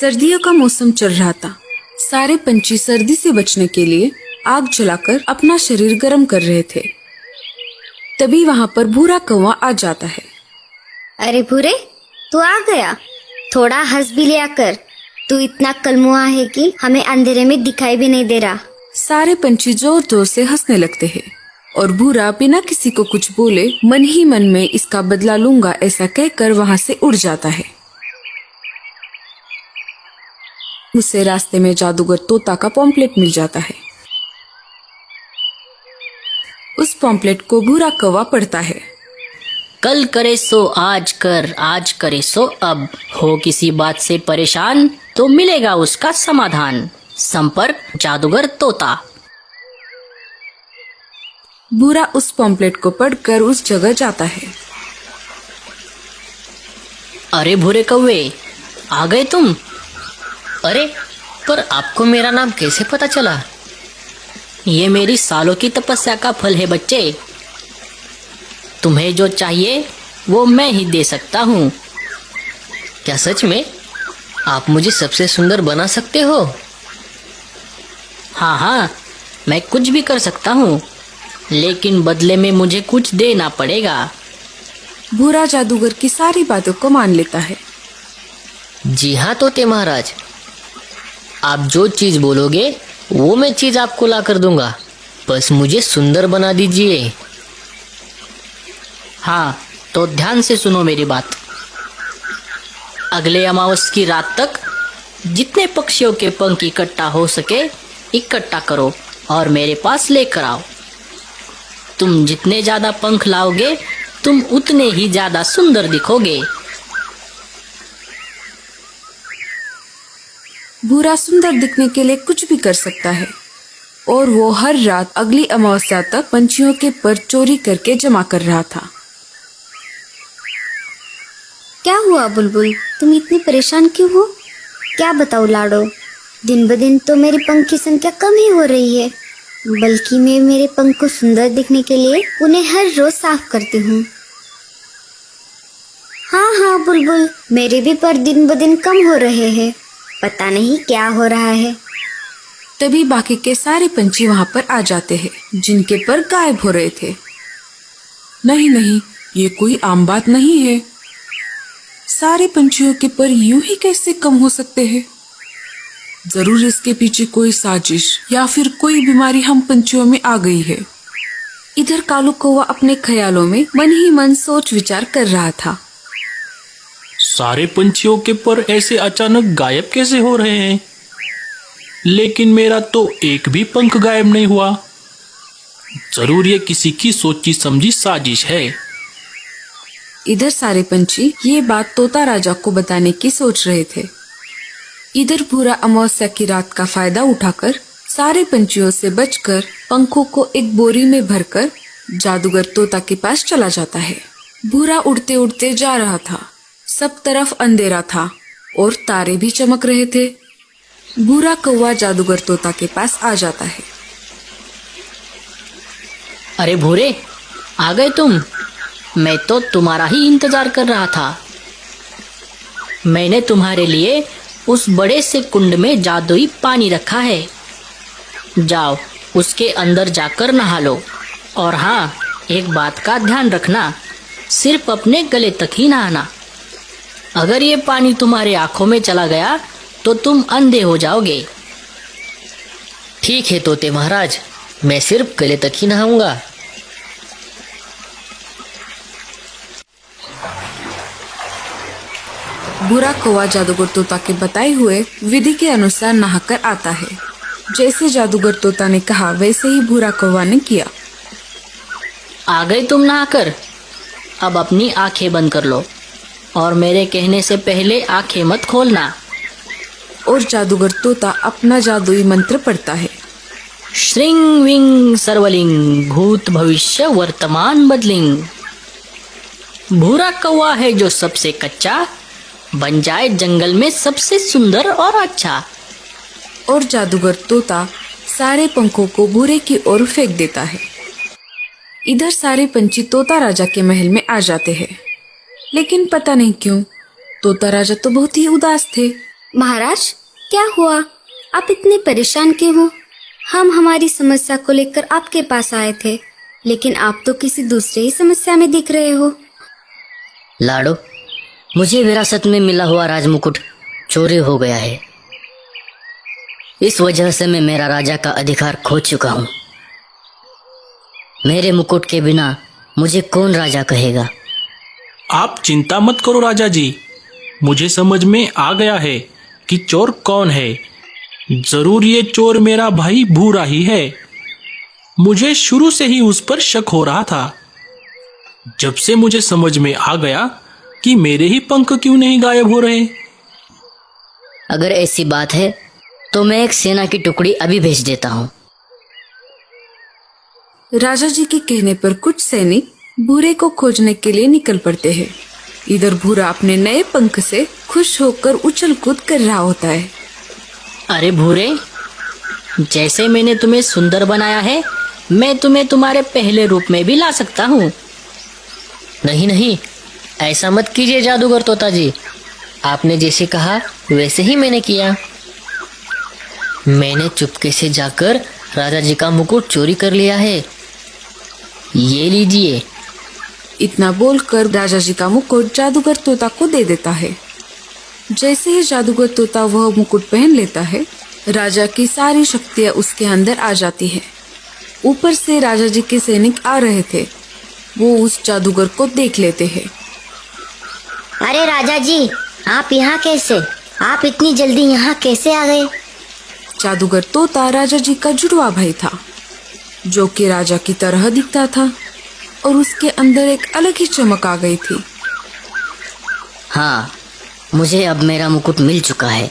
सर्दियों का मौसम चल रहा था। सारे पंछी सर्दी से बचने के लिए आग जलाकर अपना शरीर गर्म कर रहे थे। तभी वहाँ पर भूरा कौवा आ जाता है। अरे भूरे, तू आ गया। थोड़ा हंस भी लिया कर। तू इतना कलमुआ है कि हमें अंधेरे में दिखाई भी नहीं दे रहा। सारे पंछी जोर जोर से हंसने लगते हैं और भूरा बिना किसी को कुछ बोले मन ही मन में इसका बदला लूंगा ऐसा कहकर वहाँ से उड़ जाता है। उसे रास्ते में जादूगर तोता का पॉम्पलेट मिल जाता है। उस पॉम्पलेट को भूरा कौवा पढ़ता है। कल करे सो आज कर, आज करे सो अब। हो किसी बात से परेशान तो मिलेगा उसका समाधान। संपर्क जादूगर तोता। भूरा उस पॉम्पलेट को पढ़कर उस जगह जाता है। अरे भूरे कौवे, आ गए तुम? अरे पर आपको मेरा नाम कैसे पता चला? ये मेरी सालों की तपस्या का फल है बच्चे। तुम्हें जो चाहिए वो मैं ही दे सकता हूँ। क्या सच में आप मुझे सबसे सुंदर बना सकते हो? हाँ हाँ, मैं कुछ भी कर सकता हूँ, लेकिन बदले में मुझे कुछ देना पड़ेगा। भूरा जादूगर की सारी बातों को मान लेता है। जी हाँ तोते महाराज, आप जो चीज बोलोगे वो मैं चीज आपको ला कर दूंगा। बस मुझे सुंदर बना दीजिए। हाँ, तो ध्यान से सुनो मेरी बात। अगले अमावस की रात तक जितने पक्षियों के पंख इकट्ठा हो सके इकट्ठा करो और मेरे पास लेकर आओ। तुम जितने ज्यादा पंख लाओगे तुम उतने ही ज्यादा सुंदर दिखोगे। भूरा सुंदर दिखने के लिए कुछ भी कर सकता है और वो हर रात अगली अमावस्या तक पंछियों के पर चोरी करके जमा कर रहा था। क्या हुआ बुलबुल, तुम इतनी परेशान क्यों हो? क्या बताऊँ लाडो, दिन ब दिन तो मेरे पंख की संख्या कम ही हो रही है। बल्कि मैं मेरे पंख को सुंदर दिखने के लिए उन्हें हर रोज साफ करती हूँ। हाँ बुलबुल, मेरे भी पर दिन ब दिन कम हो रहे हैं। पता नहीं क्या हो रहा है। तभी बाकी के सारे पंछी वहाँ पर आ जाते हैं जिनके पर गायब हो रहे थे। नहीं नहीं, ये कोई आम बात नहीं है। सारे पंछियों के पर यूं ही कैसे कम हो सकते हैं? जरूर इसके पीछे कोई साजिश या फिर कोई बीमारी हम पंछियों में आ गई है। इधर कालू कौवा अपने ख्यालों में मन ही मन सोच विचार कर रहा था। सारे पंछियों के पर ऐसे अचानक गायब कैसे हो रहे हैं? लेकिन मेरा तो एक भी पंख गायब नहीं हुआ। जरूर ये किसी की सोची समझी साजिश है। इधर सारे पंछी ये बात तोता राजा को बताने की सोच रहे थे। इधर भूरा अमावस्या की रात का फायदा उठाकर सारे पंछियों से बचकर पंखों को एक बोरी में भरकर जादूगर तोता के पास चला जाता है। भूरा उड़ते उड़ते जा रहा था। सब तरफ अंधेरा था और तारे भी चमक रहे थे। भूरा कौवा जादूगर तोता के पास आ जाता है। अरे भूरे, आ गए तुम? मैं तो तुम्हारा ही इंतजार कर रहा था। मैंने तुम्हारे लिए उस बड़े से कुंड में जादुई पानी रखा है। जाओ उसके अंदर जाकर नहा लो। और हाँ, एक बात का ध्यान रखना, सिर्फ अपने गले तक ही नहाना। अगर ये पानी तुम्हारे आंखों में चला गया तो तुम अंधे हो जाओगे। ठीक है तोते महाराज, मैं सिर्फ गले तक ही नहाऊंगा। भूरा कौवा जादूगर तोता के बताए हुए विधि के अनुसार नहाकर आता है। जैसे जादूगर तोता ने कहा वैसे ही भूरा कौवा ने किया। आ गए तुम नहाकर? अब अपनी आंखें बंद कर लो और मेरे कहने से पहले आंखें मत खोलना। और जादूगर तोता अपना जादुई मंत्र पढ़ता है। श्रिंग विंग सर्वलिंग भूत भविष्य वर्तमान बदलिंग। भूरा कौवा है जो सबसे कच्चा, बन जाए जंगल में सबसे सुंदर और अच्छा। और जादूगर तोता सारे पंखों को भूरे की ओर फेंक देता है। इधर सारे पंछी तोता राजा के महल में आ जाते हैं। लेकिन पता नहीं क्यों तोता राजा तो बहुत ही उदास थे। महाराज, क्या हुआ? आप इतने परेशान क्यों हो? हम हमारी समस्या को लेकर आपके पास आए थे, लेकिन आप तो किसी दूसरे ही समस्या में दिख रहे हो। लाडो, मुझे विरासत में मिला हुआ राजमुकुट चोरी हो गया है। इस वजह से मैं मेरा राजा का अधिकार खो चुका हूँ। मेरे मुकुट के बिना मुझे कौन राजा कहेगा? आप चिंता मत करो राजा जी, मुझे समझ में आ गया है कि चोर कौन है। जरूर ये चोर मेरा भाई भूरा ही है। मुझे शुरू से ही उस पर शक हो रहा था। जब से मुझे समझ में आ गया कि मेरे ही पंख क्यों नहीं गायब हो रहे। अगर ऐसी बात है तो मैं एक सेना की टुकड़ी अभी भेज देता हूँ। राजा जी के कहने पर कुछ सैनिक भूरे को खोजने के लिए निकल पड़ते हैं। इधर भूरा अपने नए पंख से खुश होकर उछल कूद कर रहा होता है। अरे भूरे, जैसे मैंने तुम्हें सुंदर बनाया है, मैं तुम्हें तुम्हारे पहले रूप में भी ला सकता हूँ। नहीं नहीं, ऐसा मत कीजिए जादूगर तोता जी। आपने जैसे कहा वैसे ही मैंने किया। मैंने चुपके से जाकर राजा जी का मुकुट चोरी कर लिया है। ये लीजिए। इतना बोलकर राजा जी का मुकुट जादूगर तोता को दे देता है। जैसे ही जादूगर तोता वह मुकुट पहन लेता है, राजा की सारी शक्तियां उसके अंदर आ जाती है। ऊपर से राजा जी के सैनिक आ रहे थे, वो उस जादूगर को देख लेते हैं। अरे राजा जी, आप यहाँ कैसे? आप इतनी जल्दी यहाँ कैसे आ गए? जादूगर तोता राजा जी का जुड़वा भाई था, जो कि राजा की तरह दिखता था और उसके अंदर एक अलग ही चमक आ गई थी। हाँ, मुझे अब मेरा मुकुट मिल चुका है।